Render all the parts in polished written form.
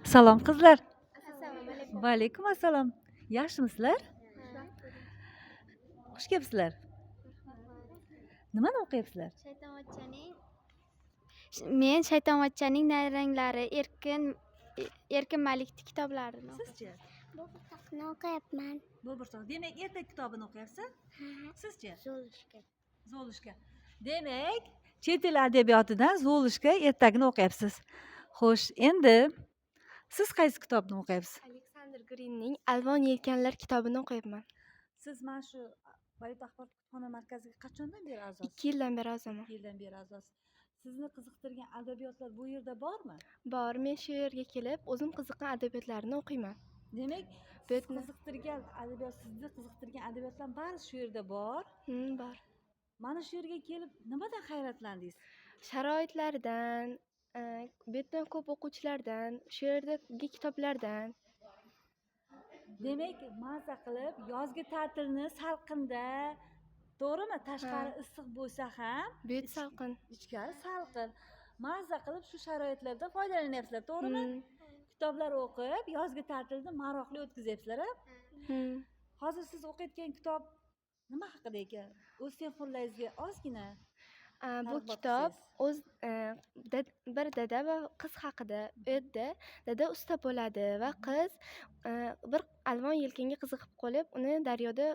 Salom qizlar. Assalomu alaykum. Va alaykum assalom. Yaxshimisizlar? Xush kelibsizlar. Nimani o'qiyapsizlar? Men Shaytonvachchaning nayranglari Erkin Malikning kitoblarini Sizchi? Bo'g'irsoqni o'qiyapman. Bo'g'irsoq. Demak, ertak kitobini o'qiyapsiz? Sizchi? Zo'lishga. Zo'lishga. Demak, chet el adabiyotidan Zo'lishga ertakni o'qiyapsiz. Xo'sh, endi siz qaysi kitobni o'qiyapsiz? Aleksandr Grinning Alvon yelkanlar kitobini o'qiyapman. Siz mana shu Bayot axborot kutubxona markaziga qachondan beri a'zosiz? 2 yildan beri a'zoman. 2 yildan beri a'zosiz. Sizni qiziqtirgan adabiyotlar bu yerda bormi? Bor, men shu yerga kelib, o'zim qiziqqan adabiyotlarni o'qiyman. Demak, Bu siz yerni- qiziqtirgan adabiyot, sizni qiziqtirgan adabiyotlar bari shu yerda bor. Bor. Mana shu yerga kelib nimadan hayratlandingiz? Sharoitlaridan, bu yerdan ko'p o'quvchilardan, shu yerdagi kitoblardan. Demak, maza qilib yozgi ta'tilni salqinda, to'g'rimi? Tashqari issiq bo'lsa ham, Bu yer salqin. ichkari salqin. Maza qilib shu sharoitlardan foydalanyapsizlar, to'g'rimi? Kitoblar o'qib, yozgi ta'tilni maroqli o'tkazyapsizlar, a? Hozir siz o'qiyotgan kitob nima haqida ekan? O'z tenxo'rlaringizga ozgina Bu ma'lumot kitob bersangiz. bir dada va qiz haqida. U yerda dada usta bo'ladi va qiz bir alvon yelkanga qiziqib qolib, uni daryoda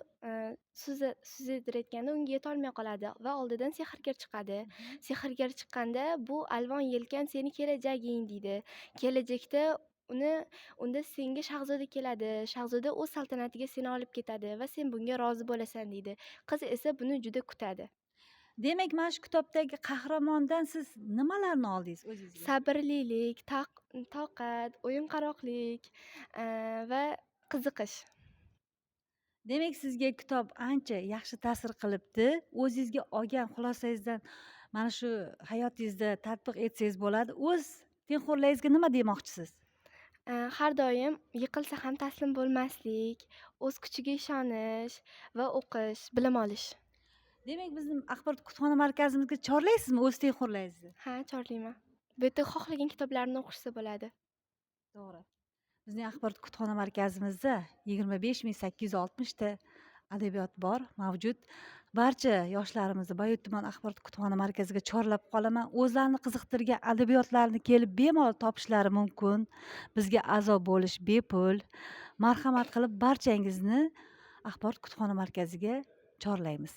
suzayotganda unga yetolmay qoladi va oldidan sehrgar chiqadi. Sehrgar chiqqanda bu alvon yelkan seni kelajaging deydi. Kelajakda unda senga shahzoda keladi. Shahzoda o'z saltanatiga seni olib ketadi va sen bunga rozi bo'lasan deydi. Qiz esa buni juda kutadi. Demak, mana shu kitobdagi qahramondan siz nimalarni oldingiz o'zingizga? Sabrlilik, toqat, o'yinqaroqlik va qiziqish. Demak, sizga kitob ancha yaxshi ta'sir qilibdi. O'zingizga olgan xulosangizdan mana shu hayotingizda tatbiq etsangiz bo'ladi. O'z tenxo'rlaringizga nima demoqchisiz? Har doim yiqilsa ham taslim bo'lmaslik, o'z kuchiga ishonish va o'qish, bilim olish. Demak, bizning axborot kutubxona markazimizga chorlaysizmi o'z tenxo'rlaringizni? Ha, chorlayman. Bu yerda xohlagan kitoblarni o'qishsa bo'ladi. To'g'ri. Bizning axborot kutubxona markazimizda 25.860 ta adabiyot bor, mavjud. Barcha yoshlarimizni Bayot tuman axborot kutubxona markaziga chorlab qolaman. O'zlarini qiziqtirgan adabiyotlarni kelib bemalol topishlari mumkin. Bizga a'zo bo'lish bepul. Marhamat qilib barchangizni axborot kutubxona markaziga chorlaymiz.